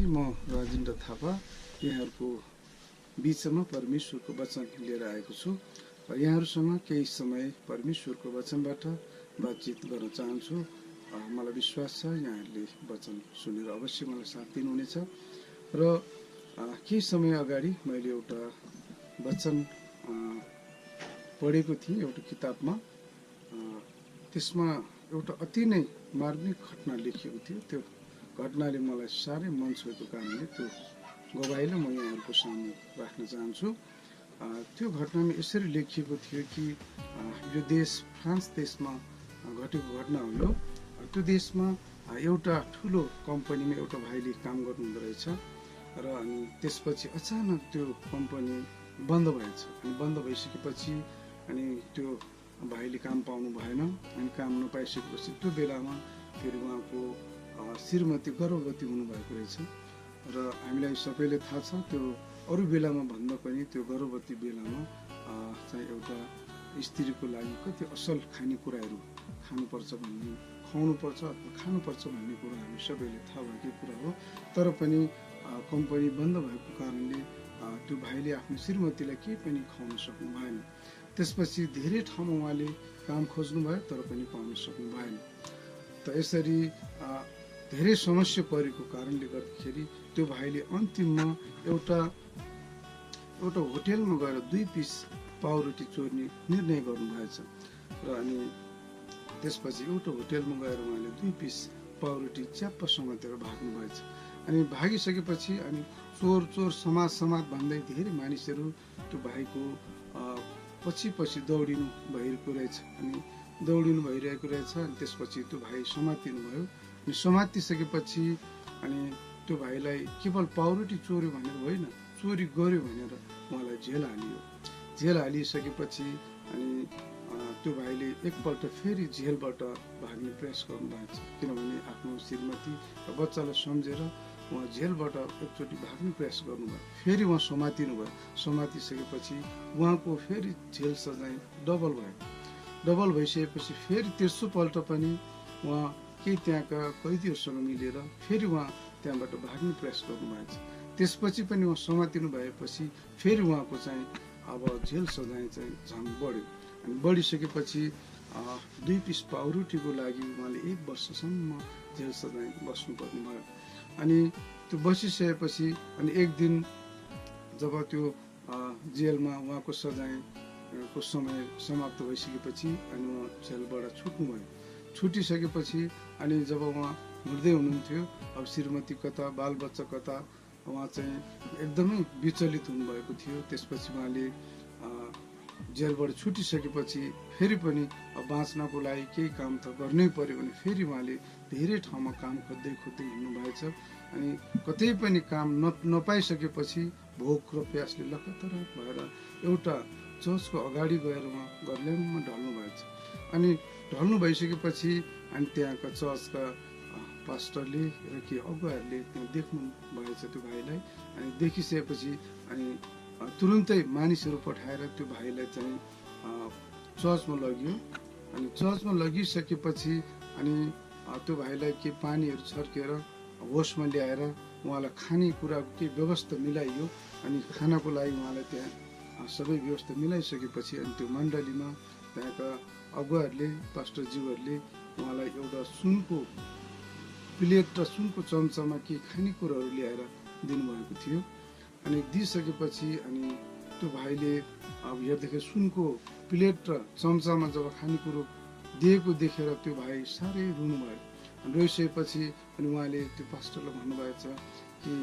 म राजेन्द्र थापा यहाँहरूको बीचमा परमेश्वरको वचन लिएर आएको छु र यहाँहरूसँग केही समय परमेश्वरको वचनबाट बातचित गर्न चाहन्छु। मलाई विश्वास छ यहाँहरूले वचन सुनेर अवश्य मलाई साथ दिनुहुनेछ। र केही समय अगाडि मैले एउटा वचन पढेको थिएँ एउटा किताबमा। त्यसमा एउटा अति नै मार्मिक घटना लेखिएको थियो। त्यो घटनाले मलाई साह्रै मन छोएको कारणले त्यो गवाईलाई म यहाँहरूको सामु राख्न चाहन्छु। त्यो घटनामा यसरी लेखिएको थियो कि यो देश फ्रान्स देशमा घटेको घटना हो यो। त्यो देशमा एउटा ठुलो कम्पनीमा एउटा भाइले काम गर्नुहुँदो रहेछ र अनि त्यसपछि अचानक त्यो कम्पनी बन्द भएछ। अनि बन्द भइसकेपछि अनि त्यो भाइले काम पाउनु भएन। अनि काम नपाइसकेपछि त्यो बेलामा फेरि उहाँको श्रीमती गर्भवती हुनुभएको रहेछ र हामीलाई सबैले थाहा छ त्यो अरू बेलामा भन्दा पनि त्यो गर्भवती बेलामा चाहिँ एउटा स्त्रीको लागि कति असल खानेकुराहरू खानुपर्छ भन्ने, खुवाउनुपर्छ अथवा खानुपर्छ भन्ने कुरा हामी सबैले थाहा भएकै कुरा हो। तर पनि कम्पनी बन्द भएको कारणले त्यो भाइले आफ्नो श्रीमतीलाई केही पनि खुवाउन सक्नु भएन। त्यसपछि धेरै ठाउँमा उहाँले काम खोज्नुभयो तर पनि पाउन सक्नु भएन। त यसरी धेरै समस्या परेको कारणले गर्दाखेरि त्यो भाइले अन्तिममा एउटा होटेलमा गएर 2 पिस पाउरोटी चोर्ने निर्णय गर्नुभएछ र अनि त्यसपछि एउटा होटेलमा गएर उहाँले 2 पिस पाउरोटी च्याप्प समातेर भाग्नुभएछ। अनि भागिसकेपछि अनि चोर समाज भन्दै धेरै मानिसहरू त्यो भाइको पछि दौडिनु भइरहेको रहेछ। अनि दौडिनु भइरहेको रहेछ। अनि त्यसपछि त्यो भाइ समातिनु भयो। अनि समातिसकेपछि अनि त्यो भाइलाई केवल पाउरोटी चोर्यो भनेर होइन, चोरी गर्यो भनेर उहाँलाई जेल हालियो। जेल हालिसकेपछि अनि त्यो भाइले एकपल्ट फेरि जेलबाट भाग्ने प्रयास गर्नुभएको छ। किनभने आफ्नो श्रीमती र बच्चालाई सम्झेर उहाँ जेलबाट एकचोटि भाग्ने प्रयास गर्नुभयो। फेरि उहाँ समातिनु भयो। समातिसकेपछि उहाँको फेरि जेल सजाय डबल भयो। डबल भइसकेपछि फेरि तेस्रोपल्ट पनि उहाँ केही त्यहाँका कैदीहरूसँग मिलेर फेरि उहाँ त्यहाँबाट भाग्ने प्रयास गर्नुभएको छ। त्यसपछि पनि उहाँ समातिनु भएपछि फेरि उहाँको चाहिँ अब जेल सजाय चाहिँ झन् बढ्यो। अनि बढिसकेपछि 2 पिस पाउरोटीको लागि उहाँले 1 वर्षसम्म जेल सजाय बस्नुपर्ने भयो। अनि त्यो बसिसकेपछि अनि एक दिन जब त्यो जेलमा उहाँको सजायको समय समाप्त भइसकेपछि अनि उहाँ जेलबाट छुट्नुभयो। छुटिसकेपछि अनि जब उहाँ हिँड्दै हुनुहुन्थ्यो, अब श्रीमती कता, बालबच्चा कता, उहाँ चाहिँ एकदमै विचलित हुनुभएको थियो। त्यसपछि उहाँले जेलबाट छुटिसकेपछि फेरि पनि बाँच्नको लागि केही काम त गर्नै पर्यो भने फेरि उहाँले धेरै ठाउँमा काम खोज्दै हिँड्नु भएछ। अनि कतै पनि काम नपाइसकेपछि भोक र प्यासले लखतर भएर एउटा चर्चको अगाडि गएर उहाँ गर्ल्याममा ढल्नु भएछ। अनि ढल्नु भइसकेपछि अनि त्यहाँका चर्चका पास्टरले र के अगुवाहरूले त्यहाँ देख्नु भएछ त्यो भाइलाई। अनि देखिसकेपछि अनि तुरुन्तै मानिसहरू पठाएर त्यो भाइलाई चाहिँ चर्चमा लगियो। अनि चर्चमा लगिसकेपछि अनि त्यो भाइलाई के पानीहरू छर्केर होसमा ल्याएर उहाँलाई खानेकुराको केही व्यवस्था मिलाइयो। अनि खानाको लागि उहाँलाई त्यहाँ सबै व्यवस्था मिलाइसकेपछि अनि त्यो मण्डलीमा त्यहाँका अगुवाहरूले, पास्टरज्यूहरूले उहाँलाई एउटा सुनको प्लेट र सुनको चम्चामा केही खानेकुराहरू ल्याएर दिनुभएको थियो। अनि दिइसकेपछि अनि त्यो भाइले अब हेर्दाखेरि सुनको प्लेट र चम्चामा जब खानेकुरो दिएको देखेर त्यो भाइ साह्रै रुनुभयो। रोइसकेपछि अनि उहाँले त्यो पास्टरलाई भन्नुभएछ कि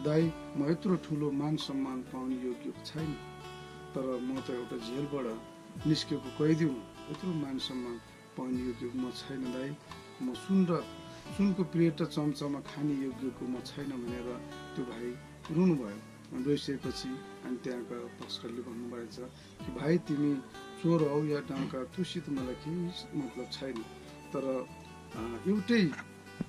दाइ, म यत्रो ठुलो मान सम्मान पाउने योग्य छैन, तर म त एउटा जेलबाट निस्केको कैदी हुँ, यत्रो मान सम्मान पाउने योग्य म छैन दाइ, म सुनको प्लेट र चम्चामा खाने योग्यको म छैन भनेर त्यो भाइ रुनुभयो। रोइसकेपछि अनि त्यहाँका पास्टरले भन्नुभएछ कि भाइ, तिमी चोर हौ या डाँका, त्योसित मलाई केही मतलब छैन, तर एउटै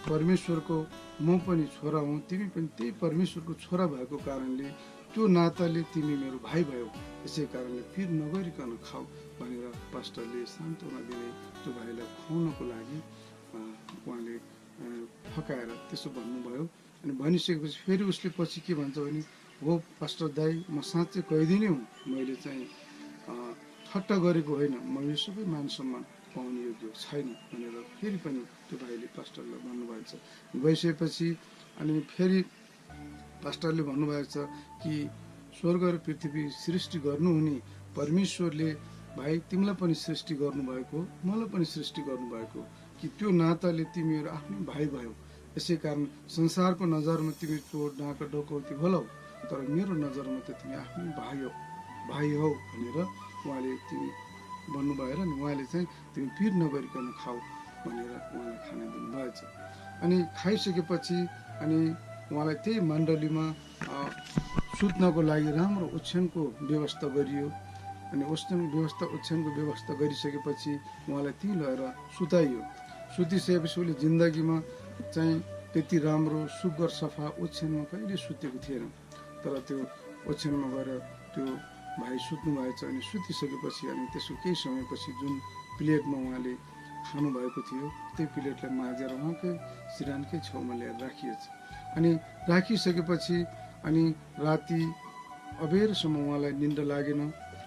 परमेश्वरको म पनि छोरा हुँ, तिमी पनि त्यही परमेश्वरको छोरा भएको कारणले त्यो नाताले तिमी मेरो भाइ भयो, यसै कारणले पिर नगरिकन खाऊ भनेर पास्टरले सान्त्वना दिँदै त्यो भाइलाई खुवाउनको लागि उहाँले फकाएर त्यसो भन्नुभयो। अनि भनिसकेपछि फेरि उसले पछि के भन्छ भने हो पास्टर दाई म साँच्चै कैदी नै हुँ, मैले चाहिँ ठट्टा गरेको होइन, म यो सबै मान सम्मान पाउने योग्य छैन भनेर फेरि पनि त्यो भाइले पास्टरलाई भन्नुभएको छ। गइसकेपछि अनि फेरि पास्टरले भन्नुभएको छ कि स्वर्ग र पृथ्वी सृष्टि गर्नुहुने परमेश्वरले भाइ तिमीलाई पनि सृष्टि गर्नुभएको, मलाई पनि सृष्टि गर्नुभएको, कि त्यो नाताले तिमीहरू आफ्नै भाइ भयो। यसै कारण संसारको नजरमा तिमी चोर डाँका डकौती भलौ, तर मेरो नजरमा त तिमी आफ्नै भाइ हौ भनेर उहाँले तिमी भन्नुभयो र उहाँले चाहिँ तिमी पिर नगरिकन खाऊ भनेर उहाँलाई खाना दिनुभएछ। अनि खाइसकेपछि अनि उहाँलाई त्यही मण्डलीमा सुत्नको लागि राम्रो ओछ्यानको व्यवस्था गरियो। अनि ओछ्यानको व्यवस्था गरिसकेपछि उहाँलाई त्यहीँ लगेर सुताइयो। सुतिसकेपछि उसले जिन्दगीमा चाहिँ त्यति राम्रो सुग्घर सफा ओछ्यानमा कहिले सुतेको थिएन, तर त्यो ओछ्यानमा गएर त्यो भाइ सुत्नु भएछ। अनि सुतिसकेपछि अनि त्यसको केही समयपछि जुन प्लेटमा उहाँले खानुभएको थियो त्यही प्लेटलाई माझेर उहाँकै सिरानकै छेउमा ल्याएर राखिएछ। अनि राखिसकेपछि अनि राति अबेरसम्म उहाँलाई निन्द्रा लागेन।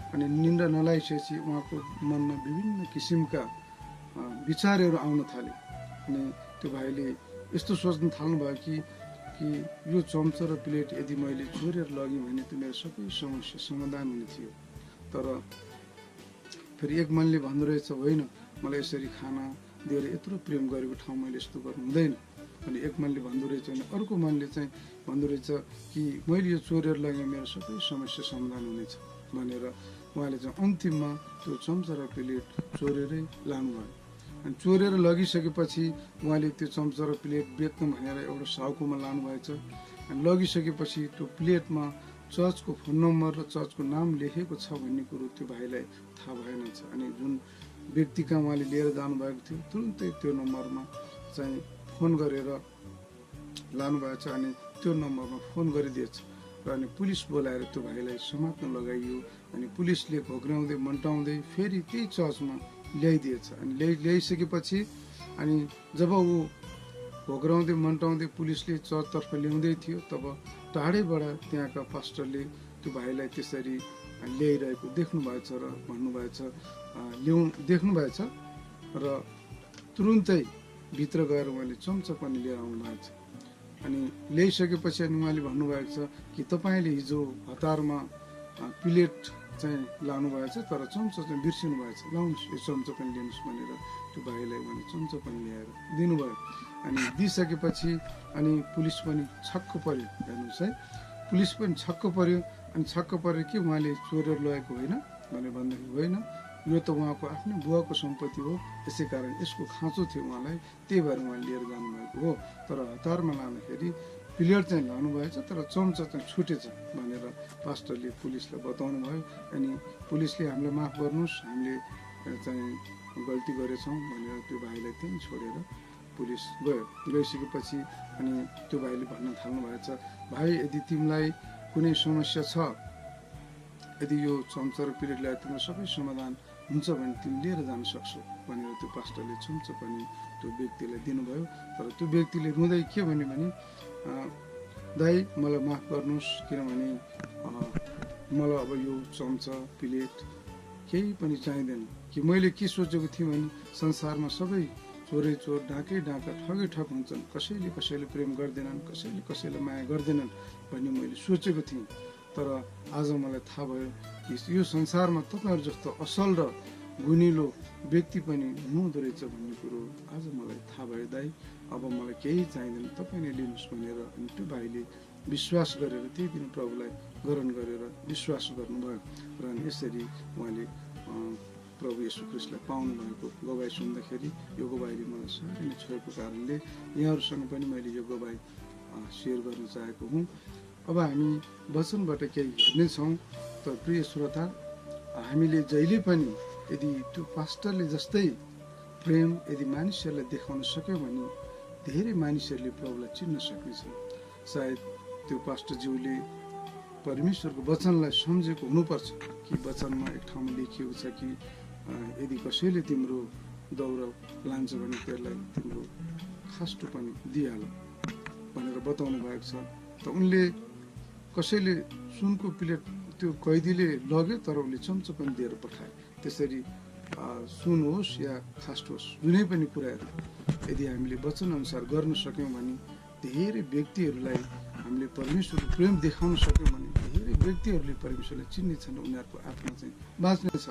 अनि निन्द्रा नलागिसकेपछि उहाँको मनमा विभिन्न किसिमका विचारहरू आउन थाले। अनि त्यो भाइले यस्तो सोच्न थाल्नुभयो कि यो चम्चा र प्लेट यदि मैले चोरेर लगेँ भने त मेरो सबै समस्या समाधान हुने थियो। तर फेरि एक मनले भन्दो रहेछ होइन, मलाई यसरी खाना दिएर यत्रो प्रेम गरेको ठाउँ मैले यस्तो गर्नु हुँदैन। अनि एक मनले भन्दो रहेछ भने अर्को मनले चाहिँ भन्दो रहेछ कि मैले यो चोरेर लगेँ मेरो सबै समस्या समाधान हुनेछ भनेर उहाँले चाहिँ अन्तिममा त्यो चम्चा र प्लेट चोरेरै लानुभयो। अनि चोरेर लगिसकेपछि उहाँले त्यो चम्चा र प्लेट बेच्नु भनेर एउटा साउकोमा लानुभएछ। अनि लगिसकेपछि त्यो प्लेटमा चर्चको फोन नम्बर र चर्चको नाम लेखेको छ भन्ने कुरो त्यो भाइलाई थाहा भएन छ। अनि जुन व्यक्ति कहाँ उहाँले लिएर जानुभएको थियो तुरुन्तै त्यो नम्बरमा चाहिँ फोन गरेर लानुभएको छ। अनि त्यो नम्बरमा फोन गरिदिएछ र अनि पुलिस बोलाएर त्यो भाइलाई समात्न लगाइयो। अनि पुलिसले घोक्राउँदै मन्टाउँदै फेरि त्यही चर्चमा ल्याइदिएछ। अनि ल्याइसकेपछि अनि जब ऊ घोक्राउँदै मन्टाउँदै पुलिसले चर्चतर्फ ल्याउँदै थियो तब टाढैबाट त्यहाँका पास्टरले त्यो भाइलाई त्यसरी ल्याइरहेको देख्नुभएछ र भन्नुभएछ देख्नुभएछ र तुरुन्तै भित्र गएर उहाँले चम्चा पनि लिएर आउनु भएको छ। अनि ल्याइसकेपछि अनि उहाँले भन्नुभएको छ कि तपाईँले हिजो हतारमा प्लेट चाहिँ लानुभएछ तर चम्चा चाहिँ बिर्सिनु भएछ, लाउनुहोस् यो चम्चा पनि लिनुहोस् भनेर त्यो भाइलाई उहाँले चम्चा पनि ल्याएर दिनुभयो। अनि दिइसकेपछि अनि पुलिस पनि छक्क पर्यो। हेर्नुहोस् है, पुलिस पनि छक्क पर्यो। अनि छक्क परेर के उहाँले चोरेर लगेको होइन भनेर भन्दाखेरि होइन, यो त उहाँको आफ्नै बुवाको सम्पत्ति हो, यसै कारण यसको खाँचो थियो उहाँलाई, त्यही भएर उहाँले लिएर जानुभएको हो। तर हतारमा लाँदाखेरि प्लेट चाहिँ लानुभएछ तर चम्चा चाहिँ छुटेछ भनेर पास्टरले पुलिसलाई बताउनु भयो। अनि पुलिसले हामीलाई माफ गर्नुहोस्, हामीले चाहिँ गल्ती गरेछौँ भनेर त्यो भाइलाई त्यहीँ छोडेर पुलिस गयो। गइसकेपछि अनि त्यो भाइले भन्न थाल्नु भएछ, भाइ यदि तिमीलाई कुनै समस्या छ, यदि यो चम्चा र प्लेट ल्याएर तिम्रो सबै समाधान हुन्छ भने तिमी लिएर जान सक्छौ भनेर त्यो पास्टरले चम्चा पनि त्यो व्यक्तिलाई दिनुभयो। तर त्यो व्यक्तिले रुँदै के भन्यो भने दाइ मलाई माफ गर्नुहोस्, किनभने मलाई अब यो चम्चा प्लेट केही पनि चाहिँदैन। कि मैले के सोचेको थिएँ भने संसारमा सबै चोरै चोर ढाकै ढाका ठगै ठग हुन्छन्, कसैले कसैले प्रेम गर्दैनन्, कसैले कसैलाई माया गर्दैनन् भन्ने मैले सोचेको थिएँ। तर आज मलाई थाहा भयो कि यो संसारमा तपाईँहरू जस्तो असल र गुनिलो व्यक्ति पनि हुनुहुँदो रहेछ भन्ने कुरो आज मलाई थाहा भयो दाइ, अब मलाई केही चाहिँदैन, तपाईँ नै लिनुहोस् भनेर अनि त्यो भाइले विश्वास गरेर त्यही दिन प्रभुलाई ग्रहण गरेर विश्वास गर्नुभयो। र यसरी उहाँले प्रभु येशू ख्रीष्टलाई पाउनु भएको गवाई सुन्दाखेरि यो गवाईले मलाई साह्रै नै छोएको कारणले यहाँहरूसँग पनि मैले यो गवाई सेयर गर्न चाहेको हुँ। अब हामी वचनबाट केही हेर्नेछौँ। त प्रिय श्रोता, हामीले जहिले पनि यदि त्यो पास्टरले जस्तै प्रेम यदि मानिसहरूलाई देखाउन सक्यो भने धेरै मानिसहरूले प्रभुलाई चिन्न सक्नेछ। सायद त्यो पास्टरज्यूले परमेश्वरको वचनलाई सम्झेको हुनुपर्छ कि वचनमा एक ठाउँमा लेखिएको छ कि यदि कसैले तिम्रो दौरा लान्छ भने त्यसलाई तिम्रो खास्टो पनि दिइहाल। भनेर बताउनु भएको छ। त उनले कसैले सुनको प्लेट त्यो कैदीले लग्यो तर उसले चम्चो पनि दिएर पठाए। त्यसरी सुन होस् या खास्ट होस्, जुनै पनि कुराहरू यदि हामीले वचनअनुसार गर्न सक्यौँ भने धेरै व्यक्तिहरूलाई हामीले परमेश्वरको प्रेम देखाउन सक्यौँ भने धेरै व्यक्तिहरूले परमेश्वरलाई चिन्नेछन्, उनीहरूको आत्मा चाहिँ बाँच्नेछ।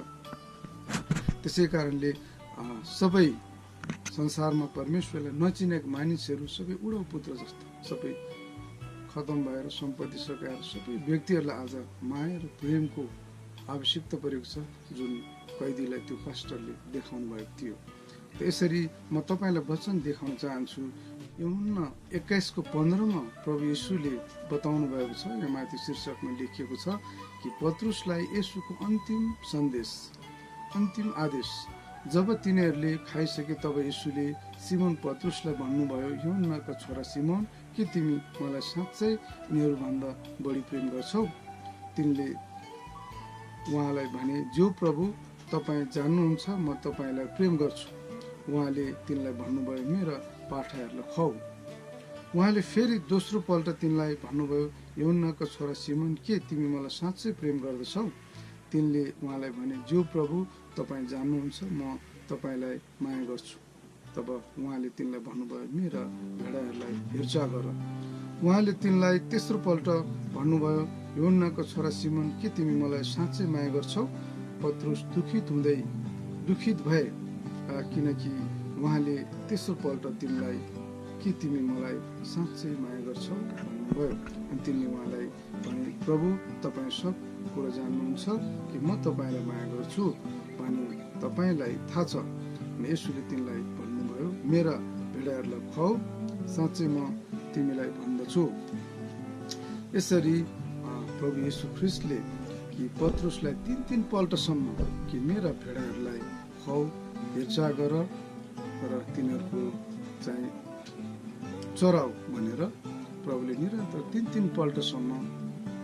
त्यसै कारणले सबै संसारमा परमेश्वरलाई नचिनेका मानिसहरू सबै उडौ पुत्र जस्तो सबै खतम भएर सम्पत्ति सकाएर सबै व्यक्तिहरूलाई आज माया र प्रेमको आवश्यकता परेको छ, जुन कैदीलाई त्यो पास्टरले देखाउनु भएको थियो। त यसरी म तपाईँलाई वचन देखाउन चाहन्छु। यूहन्ना 21:15 प्रभु येशूले बताउनु भएको छ, यहाँ माथि शीर्षकमा लेखिएको छ कि पत्रुसलाई येशूको अन्तिम सन्देश, अन्तिम आदेश। जब तिनीहरूले खाइसके तब येशूले सिमोन पत्रुसलाई भन्नुभयो, यूहन्नाका छोरा सिमोन, के तिमी मलाई साँच्चै यिनीहरूभन्दा बढी प्रेम गर्छौ? तिनले उहाँलाई भने, जो प्रभु तपाईँ जान्नुहुन्छ म तपाईँलाई प्रेम गर्छु। उहाँले तिनलाई भन्नुभयो, मेरा पाठाहरूलाई खुवाऊ। उहाँले फेरि दोस्रो पल्ट तिनलाई भन्नुभयो, यूहन्नाका छोरा सिमोन, के तिमी मलाई साँच्चै प्रेम गर्दछौ? तिनले उहाँलाई भने, जो प्रभु तपाईँ जान्नुहुन्छ म तपाईँलाई माया गर्छु। तब उहाँले तिनलाई भन्नुभयो, मेरा भेडाहरूलाई हेरचाह गर। उहाँले तिनलाई तेस्रो पल्ट भन्नुभयो, यूहन्नाका छोरा सिमोन, के तिमी मलाई साँच्चै माया गर्छौ? पत्रुस दुखित भए, किनकि उहाँले तेस्रो पल्ट तिनलाई के तिमी मलाई साँच्चै माया गर्छौ भन्नुभयो। अनि तिनले उहाँलाई भने, प्रभु तपाईँ सब कुरा जान्नुहुन्छ कि म तपाईँलाई माया गर्छु भने तपाईँलाई थाहा छ। अनि येशूले तिनलाई भन्नुभयो, मेरा भेडाहरूलाई खुवाऊ, साँच्चै म तिमीलाई भन्दछु। यसरी प्रभु येशू ख्रिस्टले कि पत्रुसलाई 3 पल्टसम्म कि मेरा भेडाहरूलाई खुवाऊ, हेरचाह गर र तिनीहरूको चाहिँ चराउ भनेर प्रभुले निरन्तर 3 पल्टसम्म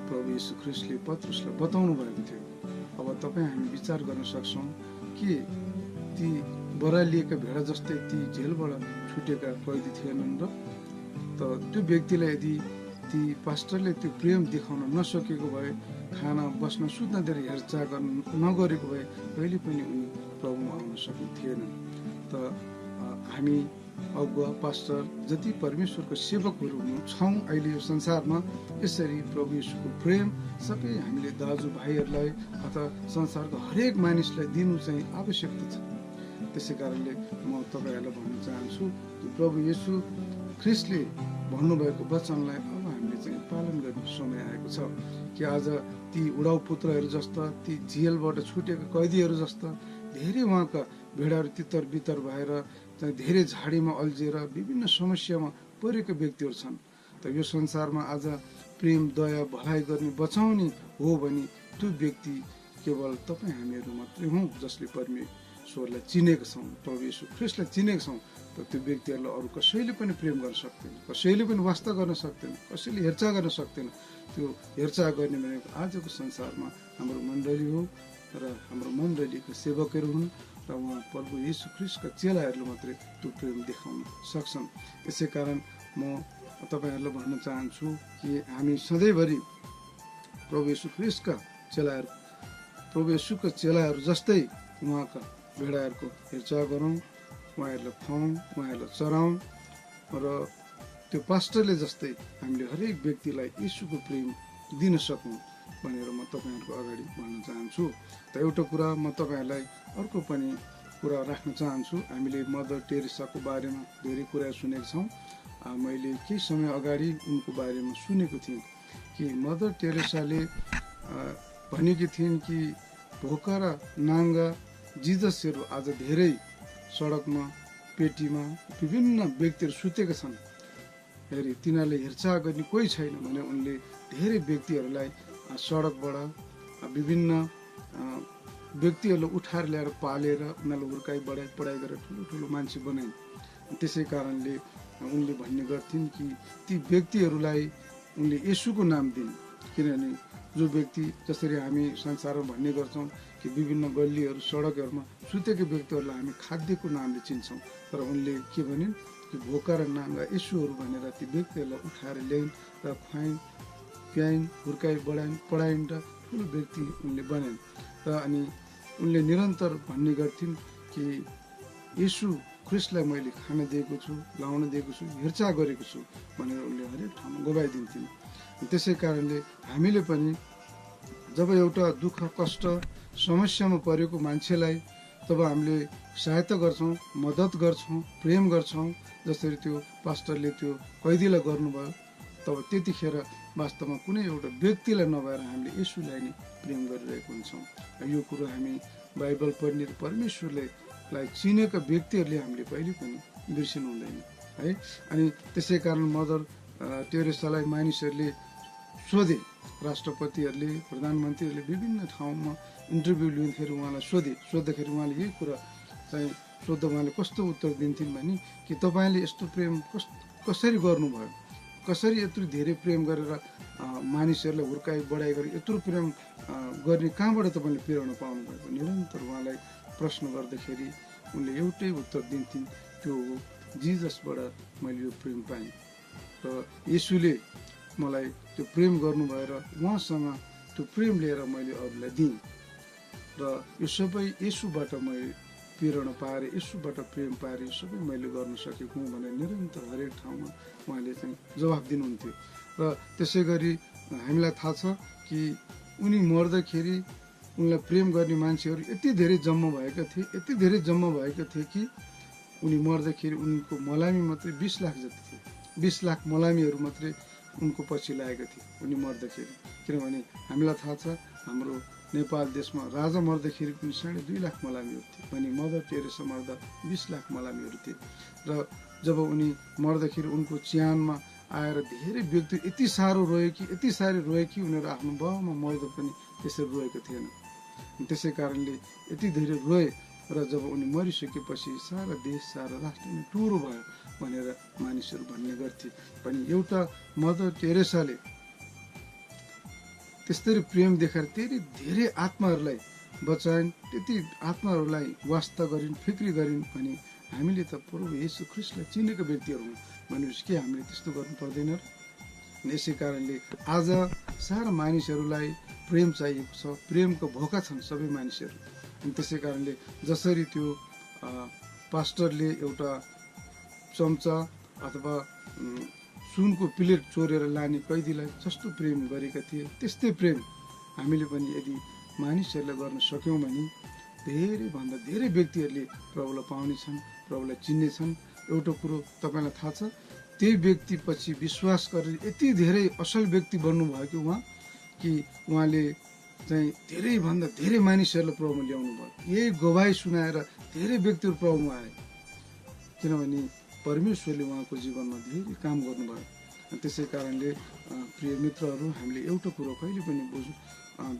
प्रभु येशू ख्रिस्टले पत्रुसलाई बताउनु भएको थियो। अब तपाईँ हामी विचार गर्न सक्छौँ कि ती बरालिएका भेडा जस्तै ती जेलबाट छुटेका कैदी थिएनन् र त त्यो व्यक्तिलाई यदि ती पास्टरले त्यो प्रेम देखाउन नसकेको भए, खाना बस्न सुत्न दिएर हेरचाह गर्न नगरेको भए कहिले पनि उनी प्रभुमा आउन सक्ने थिएनन्। त हामी अगुवा पास्टर जति परमेश्वरको सेवकहरू छौँ अहिले यो संसारमा, यसरी प्रभु येशूको प्रेम सबै हामीले दाजुभाइहरूलाई अथवा संसारको हरेक मानिसलाई दिनु चाहिँ आवश्यकता छ। त्यसै कारणले म तपाईँहरूलाई भन्न चाहन्छु, प्रभु येशू ख्रिस्टले भन्नुभएको वचनलाई अब हामीले चाहिँ पालन गर्ने समय आएको छ कि आज ती उडाउ पुत्रहरू जस्ता, ती जेलबाट छुटेका कैदीहरू जस्ता धेरै उहाँका भेडाहरू तितर बितर भएर चाहिँ धेरै झाडीमा अल्झिएर विभिन्न समस्यामा परेका व्यक्तिहरू छन्। त यो संसारमा आज प्रेम, दया, भलाइ गर्ने, बचाउने हो भने त्यो व्यक्ति केवल तपाईँ हामीहरू मात्रै हौँ जसले परमेश्वरलाई चिनेका छौँ, प्रभु येशू ख्रिस्टलाई चिनेका छौँ। त त्यो व्यक्तिहरूलाई अरू कसैले पनि प्रेम गर्न सक्दैन, कसैले पनि वास्ता गर्न सक्दैन, कसैले हेरचाह गर्न सक्दैन। त्यो हेरचाह गर्ने भनेको आजको संसारमा हाम्रो मण्डली हो र हाम्रो मण्डलीका सेवकहरू हुन् र उहाँ प्रभु येशू ख्रिस्टका चेलाहरूले मात्रै त्यो प्रेम देखाउन सक्छन्। यसै कारण म तपाईँहरूलाई भन्न चाहन्छु कि हामी सधैँभरि प्रभु येशू ख्रिस्टका चेलाहरू, प्रभु येशूका चेलाहरू जस्तै उहाँका भेडाहरूको हेरचाह गरौँ, उहाँहरूलाई खुवाउँ, उहाँहरूलाई चराउँ र त्यो पास्टरले जस्तै हामीले हरेक व्यक्तिलाई येशूको प्रेम दिन सकौँ भनेर म तपाईँहरूको अगाडि भन्न चाहन्छु। त एउटा कुरा म तपाईँहरूलाई अर्को पनि कुरा राख्न चाहन्छु। हामीले मदर टेरेसाको बारेमा धेरै कुरा सुनेका छौँ। मैले केही समय अगाडि उनको बारेमा सुनेको थिएँ कि मदर टेरेसाले भनेकी थिइन् कि भोका र नाङ्गा जिजसहरू आज धेरै सडकमा, पेटीमा विभिन्न व्यक्तिहरू सुतेका छन्। हेरी तिनीहरूले हेरचाह गर्ने कोही छैन भने उनले धेरै व्यक्तिहरूलाई सडकबाट विभिन्न व्यक्तिहरूलाई उठाएर ल्याएर पालेर उनीहरूलाई हुर्काइ बढाइ पढाइ गरेर ठुलो ठुलो मान्छे बनाइन्। त्यसै कारणले उनले भन्ने गर्थिन् कि ती व्यक्तिहरूलाई उनले येशूको नाम दिन्, किनभने जो व्यक्ति जसरी हामी संसारमा भन्ने गर्छौँ कि विभिन्न गल्लीहरू, सडकहरूमा सुतेको व्यक्तिहरूलाई हामी खाद्यको नामले चिन्छौँ, तर उनले के भनिन्, कि भोका र नाङ्गा यसुहरू भनेर ती व्यक्तिहरूलाई उठाएर ल्याइन् र खुवाइन् प्याइन् हुर्काइ बढाइन् पढाइन् र ठुलो व्यक्ति उनले बनाइन्। र अनि उनले निरन्तर भन्ने गर्थिन् कि येशू ख्रिस्टलाई मैले खान दिएको छु, लाउन दिएको छु, हेरचाह गरेको छु भनेर उनले हरेक ठाउँमा गवाइदिन्थिन्। त्यसै कारणले हामीले पनि जब एउटा दुःख कष्ट समस्यामा परेको मान्छेलाई तब हामीले सहायता गर्छौँ, मद्दत गर्छौँ, प्रेम गर्छौँ, जसरी त्यो पास्टरले त्यो कैदीलाई गर्नुभयो, तब त्यतिखेर वास्तवमा कुनै एउटा व्यक्तिलाई नभएर हामीले येशूलाई नै प्रेम गरिरहेको हुन्छौँ। यो कुरो हामी बाइबल पढ्ने परमेश्वरलाई चिनेका व्यक्तिहरूले हामीले कहिले पनि बिर्सिनु हुँदैन है। अनि त्यसै कारण मदर टेरेसालाई मानिसहरूले सोधे, राष्ट्रपतिहरूले, प्रधानमन्त्रीहरूले विभिन्न ठाउँमा इन्टरभ्यू लिँदाखेरि उहाँलाई सोद्धाखेरि उहाँले यही कुरा चाहिँ सोद्धा उहाँले कस्तो उत्तर दिन्थिन् भने कि तपाईँले यस्तो प्रेम कसरी गर्नुभयो, कसरी यत्रो धेरै प्रेम गरेर मानिसहरूलाई हुर्काइ बढाइ गरी यत्रो प्रेम गर्ने कहाँबाट तपाईँले प्रेरणा पाउनुभएको। निरन्तर उहाँलाई प्रश्न गर्दाखेरि उनले एउटै उत्तर दिन्थिन्, त्यो हो जिजसबाट मैले यो प्रेम पाएँ र येशूले मलाई त्यो प्रेम गर्नु भएर उहाँसँग त्यो प्रेम लिएर मैले अरूलाई दिएँ र यो सबै येशूबाट मैले प्रेरणा पाएर येशूबाट प्रेम पाएर यो सबै मैले गर्न सकेको हुँ भनेर निरन्तर हरेक ठाउँमा उहाँले चाहिँ जवाफ दिनुहुन्थ्यो। र त्यसै गरी हामीलाई थाहा छ कि उनी मर्दाखेरि उनलाई प्रेम गर्ने मान्छेहरू यति धेरै जम्मा भएका थिए कि उनी मर्दाखेरि उनको मलामी मात्रै 20 लाख जति थिए। 20 लाख मलामीहरू मात्रै उनको पछि लागेका थिए उनी मर्दाखेरि। किनभने हामीलाई थाहा छ हाम्रो नेपाल देशमा राजा मर्दाखेरि पनि 2.5 लाख मलामीहरू थिए भने मदर टेरेसा मर्दा 20 लाख मलामीहरू थिए। र जब उनी मर्दाखेरि उनको च्यानमा आएर धेरै व्यक्ति यति साह्रो रोए कि उनीहरू आफ्नो बाउमा मर्दा पनि त्यसरी रोएको थिएन। त्यसै कारणले यति धेरै रोए र जब उनी मरिसकेपछि सारा देश सारा राष्ट्र नै टुरो भयो भनेर मानिसहरू भन्ने गर्थे। पनि एउटा मदर टेरेसाले त्यसरी प्रेम देखाएर धेरै आत्माहरूलाई बचाइन्, त्यति आत्माहरूलाई वास्ता गरिन्, फिक्री गरिन् भने हामीले त प्रभु येशू ख्रिस्टलाई चिनेको व्यक्तिहरू हौँ भनेपछि के हामीले त्यस्तो गर्नु पर्दैन र? यसै कारणले आज सारा मानिसहरूलाई प्रेम चाहिएको छ, प्रेमको भोका छन् सबै मानिसहरू। अनि त्यसै कारणले जसरी त्यो पास्टरले एउटा चम्चा अथवा सुनको प्लेट चोरेर लाने कैदीलाई जस्तो प्रेम गरेका थिए, त्यस्तै प्रेम हामीले पनि यदि मानिसहरूलाई गर्न सक्यौँ भने धेरैभन्दा धेरै व्यक्तिहरूले प्रभुलाई पाउने छन्, प्रभुलाई चिन्ने छन्। एउटा कुरो तपाईँलाई थाहा छ, त्यही व्यक्ति पछि विश्वास गरेर यति धेरै असल व्यक्ति बन्नुभयो कि उहाँले चाहिँ धेरैभन्दा धेरै मानिसहरूलाई प्रभुमा ल्याउनु भयो। यही गवाई सुनाएर धेरै व्यक्तिहरू प्रभुमा आए किनभने परमेश्वरले उहाँको जीवनमा धेरै काम गर्नुभयो। त्यसै कारणले प्रिय मित्रहरू, हामीले एउटा कुरो कहिले पनि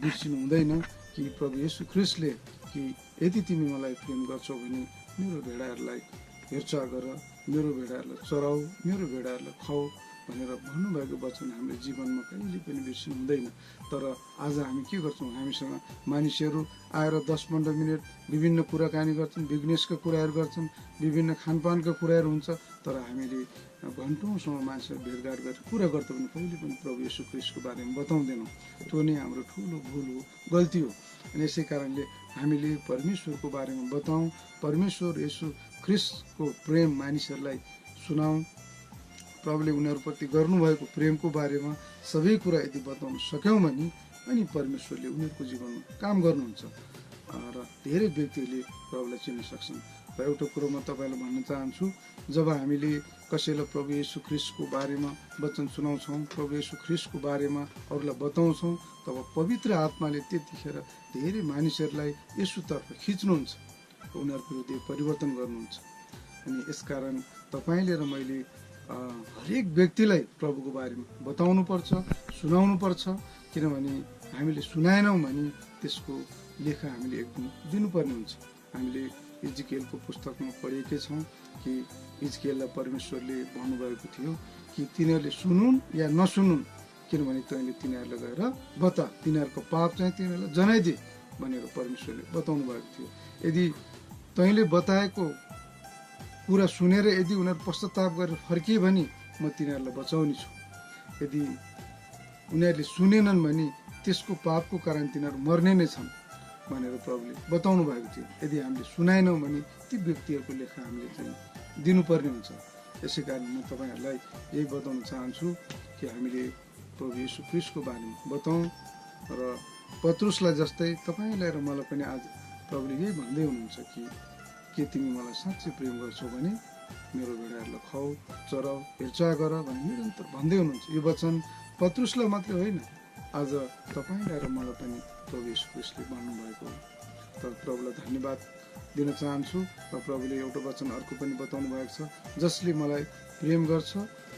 बिर्सिनु हुँदैन कि प्रभु येशू ख्रिस्टले कि यदि तिमी मलाई प्रेम गर्छौ भने मेरो भेडाहरूलाई हेरचाह गर, मेरो भेडाहरूलाई चराऊ, मेरो भेडाहरूलाई खुवाऊ भनेर भन्नुभएको वचन हामीले जीवनमा कहिले पनि बिर्सिनु हुँदैन। तर आज हामी के गर्छौँ, हामीसँग मानिसहरू आएर 10-15 मिनट विभिन्न कुराकानी गर्छन्, बिजनेसका कुराहरू गर्छन्, विभिन्न खानपानका कुराहरू हुन्छ, तर हामीले घन्टौँसम्म मान्छेहरू भेटघाट गरेर कुरा गर्दा पनि कहिले पनि प्रभु येशू ख्रिस्टको बारेमा बताउँदैनौँ। त्यो नै हाम्रो ठुलो भुल हो, गल्ती हो। अनि यसै कारणले हामीले परमेश्वरको बारेमा बताउँ, परमेश्वर येशू ख्रिस्टको प्रेम मानिसहरूलाई सुनाउँ, प्रभुले उनीहरूप्रति गर्नुभएको प्रेमको बारेमा सबै कुरा यदि बताउन सक्यौँ भने अनि परमेश्वरले उनीहरूको जीवनमा काम गर्नुहुन्छ र धेरै व्यक्तिहरूले प्रभुलाई चिन्न सक्छन्। र एउटा कुरो म तपाईँलाई भन्न चाहन्छु, जब हामीले कसैलाई प्रभु येशू ख्रिस्टको बारेमा वचन सुनाउँछौँ, प्रभु येशू ख्रिस्टको बारेमा अरूलाई बताउँछौँ, तब पवित्र आत्माले त्यतिखेर धेरै मानिसहरूलाई येशूतर्फ खिच्नुहुन्छ, उनीहरूको हृदय परिवर्तन गर्नुहुन्छ। अनि यसकारण तपाईँले र मैले हरेक व्यक्तिलाई प्रभुको बारेमा बताउनु पर्छ, सुनाउनु पर्छ। किनभने हामीले सुनाएनौँ भने त्यसको लेखा हामीले एकदम दिनुपर्ने हुन्छ। हामीले इजकियलको पुस्तकमा पढेकै छौँ कि इजकियललाई परमेश्वरले भन्नुभएको थियो कि तिनीहरूले सुनुन् या नसुनुन्, किनभने तैँले तिनीहरूलाई गएर बता, तिनीहरूको पाप चाहिँ तिनीहरूलाई जनाइदे भनेर परमेश्वरले बताउनु भएको थियो। यदि तैँले बताएको कुरा सुनेर यदि उनीहरू पश्चाताप गरेर फर्किए भने म तिनीहरूलाई बचाउने छु। यदि उनीहरूले सुनेनन् भने त्यसको पापको कारण तिनीहरू मर्ने नै छन् भनेर प्रभुले बताउनु भएको थियो। यदि हामीले सुनाएनौँ भने ती व्यक्तिहरूको लेखा हामीले चाहिँ दिनुपर्ने हुन्छ। यसै कारण म तपाईँहरूलाई यही बताउन चाहन्छु कि हामीले प्रभु येशू ख्रीष्टको बारेमा बताउँ र पत्रुसलाई जस्तै तपाईँलाई र मलाई पनि आज प्रभुले यही भन्दै हुनुहुन्छ कि के तिमी मलाई साँच्चै प्रेम गर्छौ भने मेरो भेडाहरूलाई खुवाऊ, चराऊ, हेरचाह गर भनेर निरन्तर भन्दै हुनुहुन्छ। यो वचन पत्रुसलाई मात्रै होइन, आज तपाईँलाई र मलाई पनि प्रभु येशू ख्रीष्टले भन्नुभएको हो। तर प्रभुलाई धन्यवाद दिन चाहन्छु र प्रभुले एउटा वचन अर्को पनि बताउनु भएको छ, जसले मलाई प्रेम गर्छ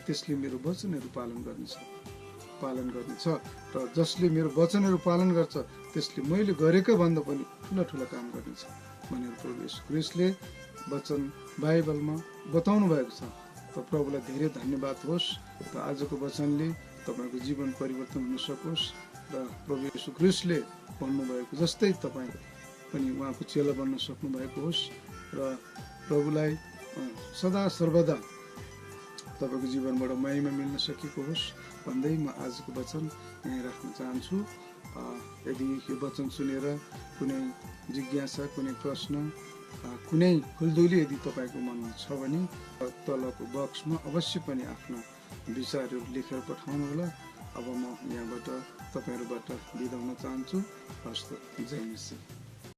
त्यसले मेरो वचनहरू पालन गर्नेछ र जसले मेरो वचनहरू पालन गर्छ त्यसले मैले गरेका भन्दा पनि ठुला ठुला काम गर्नेछ भनेर प्रभु येशू ख्रीष्टले वचन बाइबलमा बताउनु भएको छ। त प्रभुलाई धेरै धन्यवाद होस् र आजको वचनले तपाईँको जीवन परिवर्तन हुन सकोस् र प्रभु येशू ख्रीष्टले भन्नुभएको जस्तै तपाईँ पनि उहाँको चेला बन्न सक्नु भएको होस् र प्रभुलाई सदा सर्वदा तपाईँको जीवनबाट महिमा मिल्न सकेको होस् भन्दै म आजको वचन यहीँ राख्न चाहन्छु। यदि यो वचन सुनेर कुनै जिज्ञासा, कुनै प्रश्न, कुनै खुल्दुली यदि तपाईँको मनमा छ भने तलको बक्समा अवश्य पनि आफ्ना विचारहरू लेखेर पठाउनु होला। अब म यहाँबाट तपाईँहरूबाट बिदा हुन चाहन्छु। हस्त, जय मसीह।